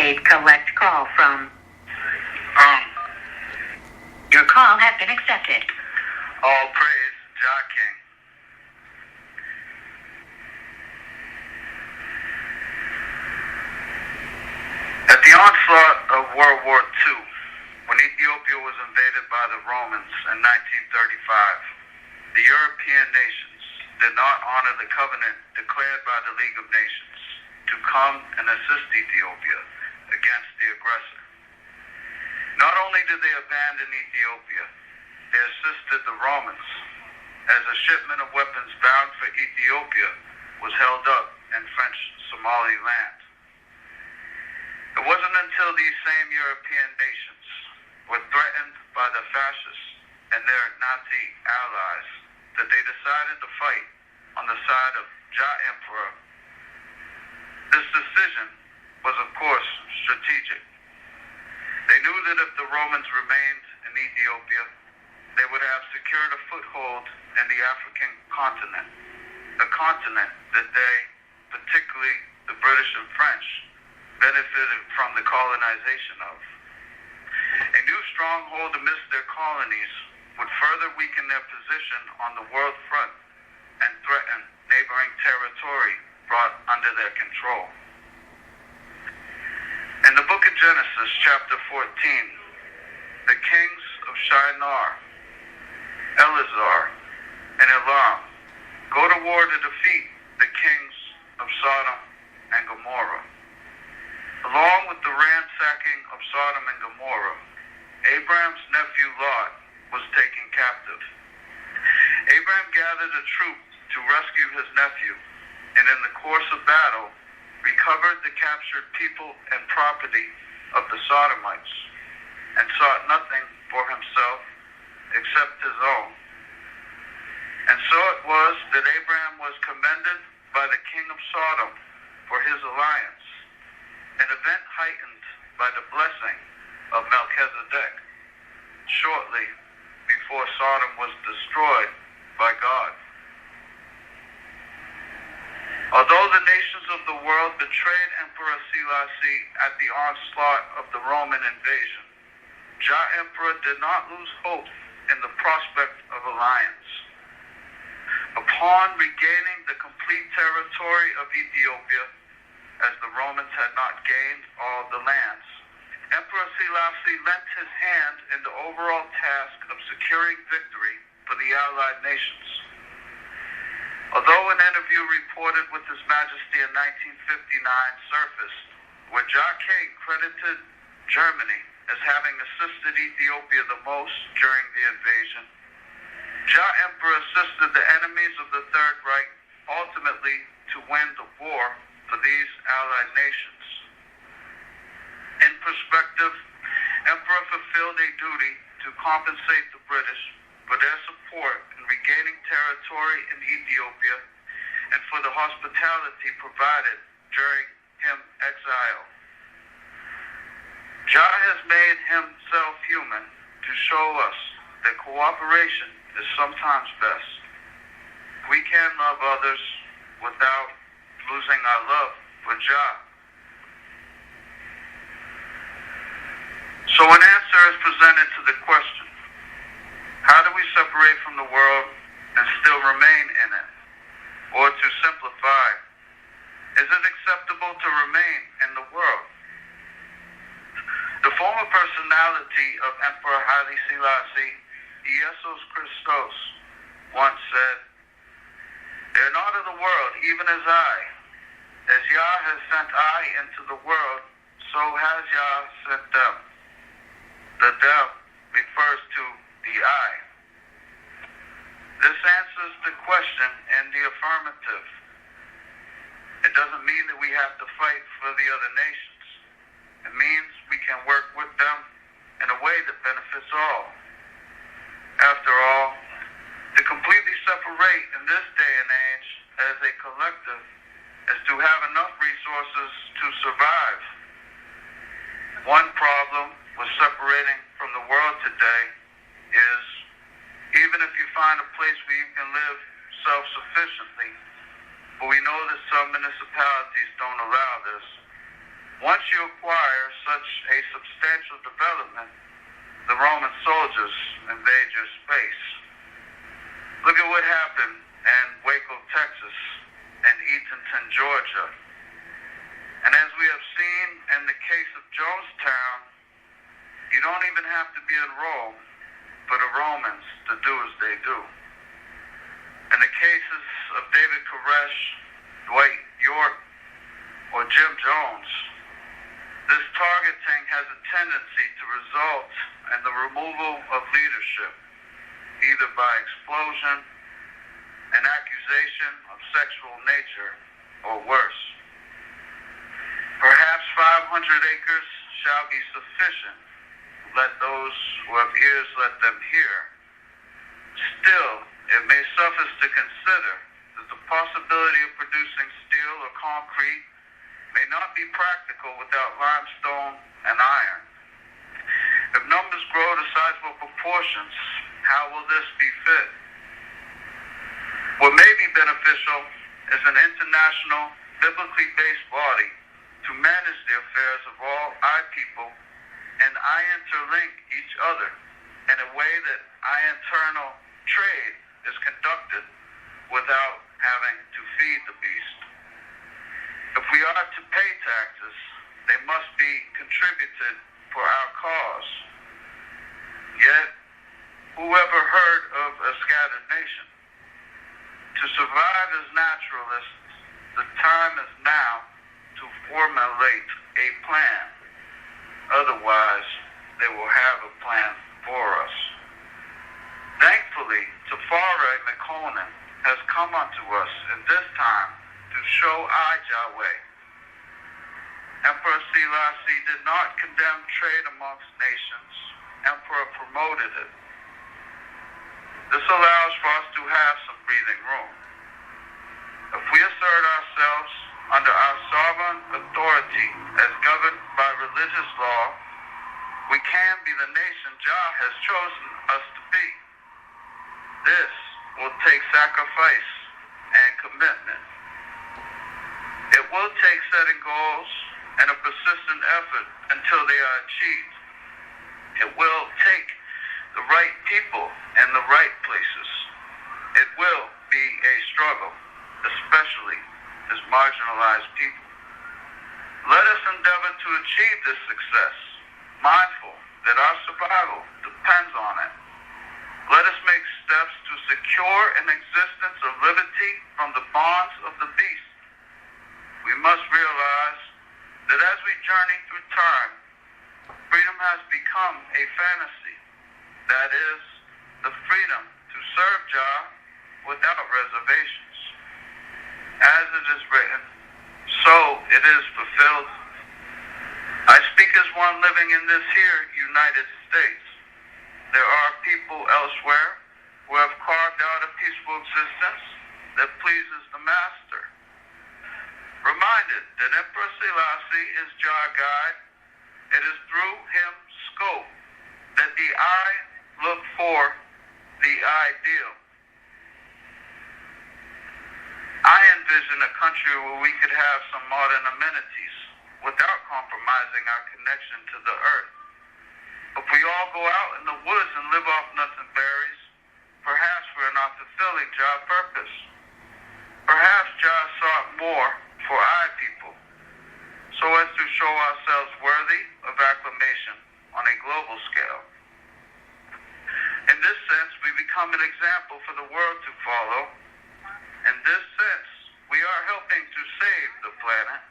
made collect call from. Your call has been accepted. All praise Jah King. At the onslaught of World War II, when Ethiopia was invaded by the Romans in 1935, the European nations did not honor the covenant declared by the League of Nations to come and assist Ethiopia against the aggressor. Not only did they abandon Ethiopia, they assisted the Romans as a shipment of weapons bound for Ethiopia was held up in French Somaliland. It wasn't until these same European nations were threatened by the fascists and their Nazi allies that they decided to fight on the side of Jah Emperor. This decision was, of course, strategic. They knew that if the Romans remained in Ethiopia, they would have secured a foothold in the African continent, a continent that they, particularly the British and French, benefited from the colonization of. A new stronghold amidst their colonies would further weaken their position on the world front and threaten neighboring territory brought under their control. In the book of Genesis, chapter 14, the kings of Shinar, Eleazar, and Elam go to war to defeat the kings of Sodom and Gomorrah. Along with the ransacking of Sodom and Gomorrah, Abraham's nephew Lot was taken captive. Abraham gathered a troop to rescue his nephew, and in the course of battle, recovered the captured people and property of the Sodomites, and sought nothing for himself except his own. And so it was that Abraham was commended by the king of Sodom for his alliance, an event heightened by the blessing of Melchizedek, shortly before Sodom was destroyed by God. Although the nations of the world betrayed Emperor Selassie at the onslaught of the Roman invasion, Jah Emperor did not lose hope in the prospect of alliance. Upon regaining the complete territory of Ethiopia, as the Romans had not gained all the lands, Emperor Selassie lent his hand in the overall task of securing victory for the allied nations. Although an interview reported with His Majesty in 1959 surfaced, where Jah King credited Germany as having assisted Ethiopia the most during the invasion, Jah Emperor assisted the enemies of the Third Reich ultimately to win the war for these allied nations. In perspective, Emperor fulfilled a duty to compensate the British for their support in regaining territory in Ethiopia and for the hospitality provided during his exile. Jah has made himself human to show us that cooperation is sometimes best. We can love others without losing our love for Jah. So an answer is presented to the question, how do we separate from the world and still remain in it? Or to simplify, is it acceptable to remain in the world? The former personality of Emperor Haile Selassie, Iesus Christos, once said, "They are not of the world, even as I. As Yah has sent I into the world, so has Yah sent them." The them refers to the I. This answers the question in the affirmative. It doesn't mean that we have to fight for the other nations. It means we can work with them in a way that benefits all. After all, to completely separate in this day and age as a collective is to have enough resources to survive. One problem with separating from the world today is, even if you find a place where you can live self-sufficiently, but we know that some municipalities don't allow this, Once you acquire such a substantial development, the Roman soldiers invade your space. Look at what happened in Waco, Texas, and Eatonton, Georgia. And as we have seen in the case of Jonestown, you don't even have to be in Rome for the Romans to do as they do. In the cases of David Koresh, Dwight York, or Jim Jones, this targeting has a tendency to result in the removal of leadership, either by explosion, an accusation of sexual nature, or worse. Perhaps 500 acres shall be sufficient. Let those who have ears let them hear. Still, it may suffice to consider that the possibility of producing steel or concrete may not be practical without limestone and iron. If numbers grow to sizable proportions, how will this be fit? What may be beneficial is an international, biblically based body to manage the affairs of all people, and interlink each other in a way that internal trade is conducted without having to feed the beast. If we are to pay taxes, they must be contributed for our cause. Yet, whoever heard of a scattered nation? To survive as naturalists, the time is now to formulate a plan. Otherwise, they will have a plan for us. Thankfully, Tafare Mekonnen has come unto us in this time to show Yahweh. Emperor Selassie did not condemn trade amongst nations. Emperor promoted it. This allows for us to have some breathing room. If we assert ourselves under our sovereign authority as governed by religious law, we can be the nation Jah has chosen us to be. This will take sacrifice and commitment. It will take setting goals and a persistent effort until they are achieved. It will take the right people in the right places. It will be a struggle, especially as marginalized people. Let us endeavor to achieve this success, mindful that our survival depends on it. Let us make steps to secure an existence of liberty from the bonds of the beast. We must realize that as we journey through time, freedom has become a fantasy. That is, the freedom to serve Jah without reservations. As it is written, so it is fulfilled. I speak as one living in this here United States. There are people elsewhere who have carved out a peaceful existence that pleases the Master. Reminded that Emperor Selassie is Jah guide, it is through him scope that the eye look for the ideal. I envision a country where we could have some modern amenities without compromising our connection to the earth. If we all go out in the woods and live off nuts and berries, perhaps we're not fulfilling Jah's purpose. Perhaps Jah sought more for our people, so as to show ourselves worthy of acclamation on a global scale. In this sense, we become an example for the world to follow. In this sense, we are helping to save the planet,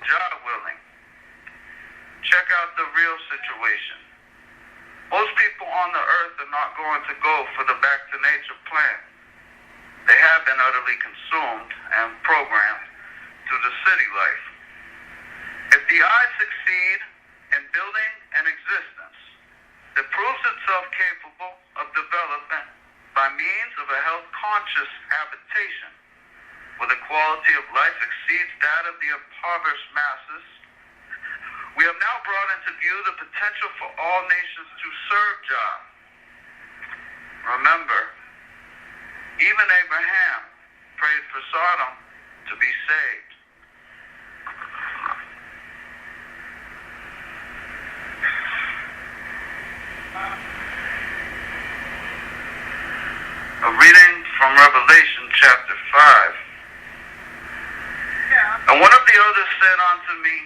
Jah willing. Check out the real situation. Most people on the earth are not going to go for the back to nature plan. They have been utterly consumed and programmed to the city life. If the eye succeed in building an existence that proves itself capable of development by means of a health-conscious habitation where the quality of life exceeds that of the impoverished masses, we have now brought into view the potential for all nations to serve Jah. Remember, even Abraham prayed for Sodom to be saved. others said unto me,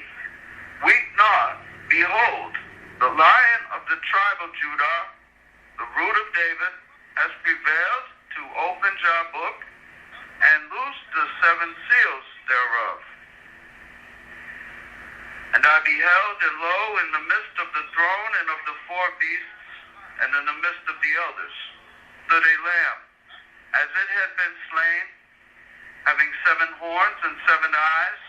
Weep not, behold, the Lion of the tribe of Judah, the root of David, has prevailed to open Jah book and loose the seven seals thereof. And I beheld, and lo, in the midst of the throne and of the four beasts, and in the midst of the elders, stood a lamb, as it had been slain, having 7 horns and 7 eyes,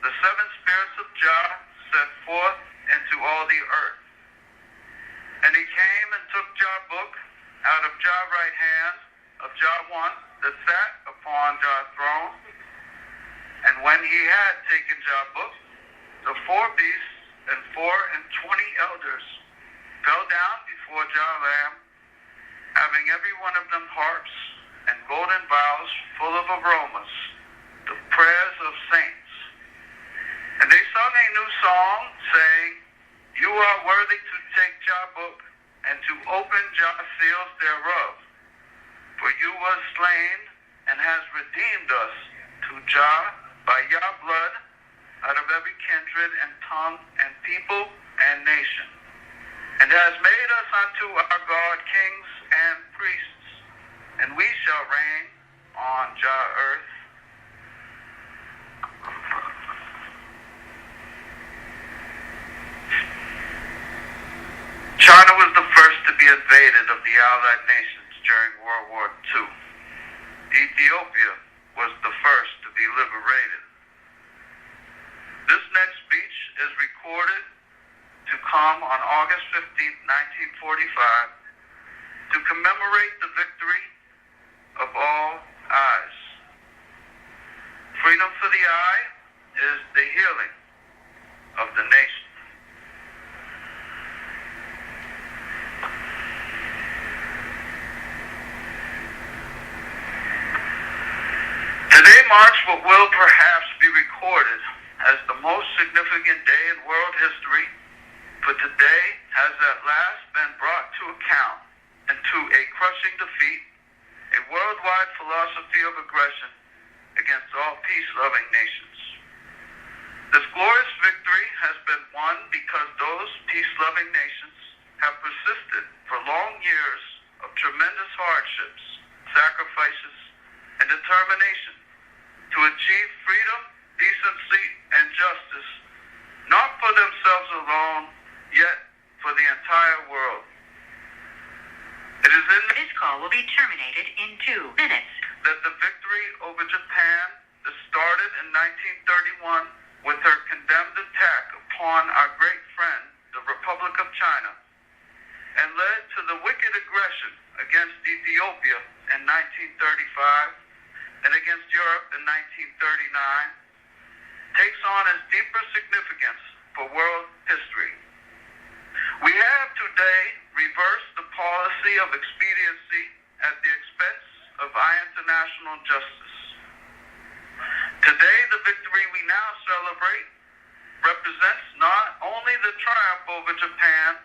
the 7 spirits of Jah sent forth into all the earth. And he came and took Jah book out of Jah right hand of Jah one that sat upon Jah's throne. And when he had taken Jah book, the 4 beasts and 24 elders fell down before Jah Lamb, having every one of them harps and golden vials full of aromas, the prayers of saints. And they sung a new song, saying, You are worthy to take Jah book and to open Jah seals thereof. For you was slain and has redeemed us to Jah by Yah blood out of every kindred and tongue and people and nation, and has made us unto our God kings and priests, and we shall reign on Jah earth. China was the first to be invaded of the Allied nations during World War II. Ethiopia was the first to be liberated. This next speech is recorded to come on August 15, 1945, to commemorate the victory of all eyes. Freedom for the eye is the healing of the nation. Today marks what will perhaps be recorded as the most significant day in world history, for today has at last been brought to account and to a crushing defeat, a worldwide philosophy of aggression against all peace-loving nations. This glorious victory has been won because those peace-loving nations have persisted for long years of tremendous hardships, sacrifices, and determination to achieve freedom, decency, and justice, not for themselves alone, yet for the entire world. It is in This call will be terminated in 2 minutes. that the victory over Japan that started in 1931 with her condemned attack upon our great friend, the Republic of China, and led to the wicked aggression against Ethiopia in 1935 and against Europe in 1939, takes on its deeper significance for world history. We have today reversed the policy of expediency at the expense of our international justice. Today, the victory we now celebrate represents not only the triumph over Japan,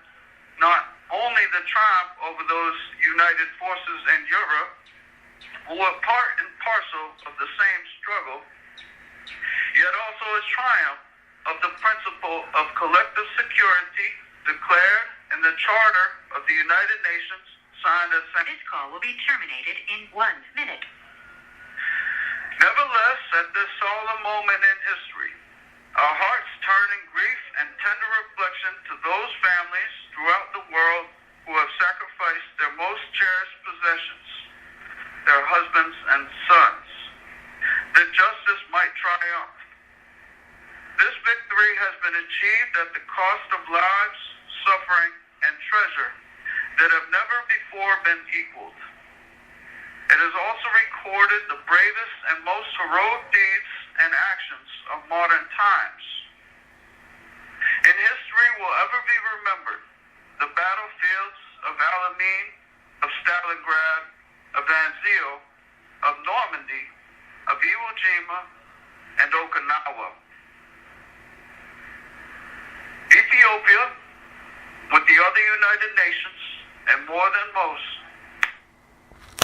not only the triumph over those united forces in Europe, who were part and parcel of the same struggle, yet also a triumph of the principle of collective security declared in the Charter of the United Nations, signed as This call will be terminated in 1 minute. Nevertheless, at this solemn moment in history, our hearts turn in grief and tender reflection to those families throughout the world who have sacrificed their most cherished possessions, their husbands and sons, that justice might triumph. This victory has been achieved at the cost of lives, suffering, and treasure that have never before been equaled. It has also recorded the bravest and most heroic deeds and actions of modern times. In history will ever be remembered the battlefields of Alamein, of Stalingrad, of Anzio, of Normandy, of Iwo Jima, and Okinawa. Ethiopia, with the other United Nations, and more than most,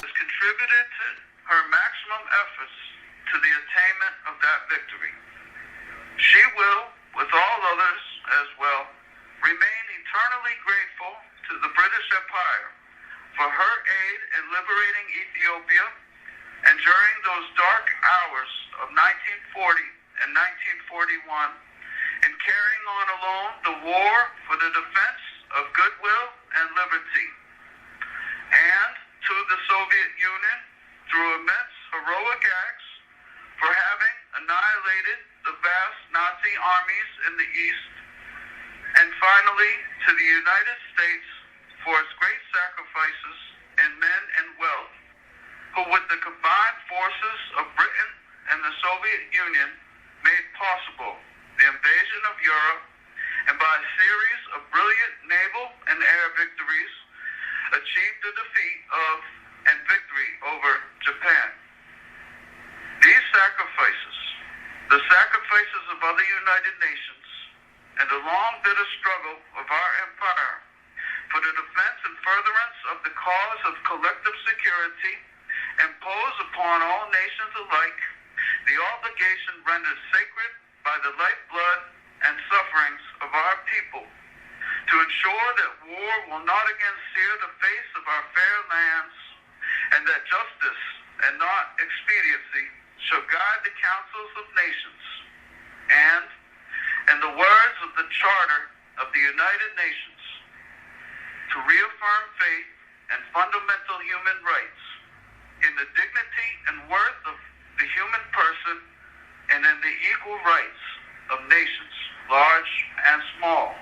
has contributed to her maximum efforts to the attainment of that victory. She will, with all others as well, remain eternally grateful to the British Empire for her aid in liberating Ethiopia, and during those dark hours of 1940 and 1941, in carrying on alone the war for the defense of goodwill and liberty, and to the Soviet Union through immense heroic acts for having annihilated the vast Nazi armies in the East, and finally to the United States for its great sacrifices in men and wealth, who with the combined forces of Britain and the Soviet Union made possible the invasion of Europe, and by a series of brilliant naval and air victories achieved the defeat of and victory over Japan. These sacrifices, the sacrifices of other United Nations, and the long bitter struggle of our empire for the defense and furtherance of the cause of collective security impose upon all nations alike the obligation rendered sacred by the lifeblood and sufferings of our people to ensure that war will not again sear the face of our fair lands, and that justice and not expediency shall guide the councils of nations, and, in the words of the Charter of the United Nations, to reaffirm faith and fundamental human rights in the dignity and worth of the human person, and in the equal rights of nations, large and small.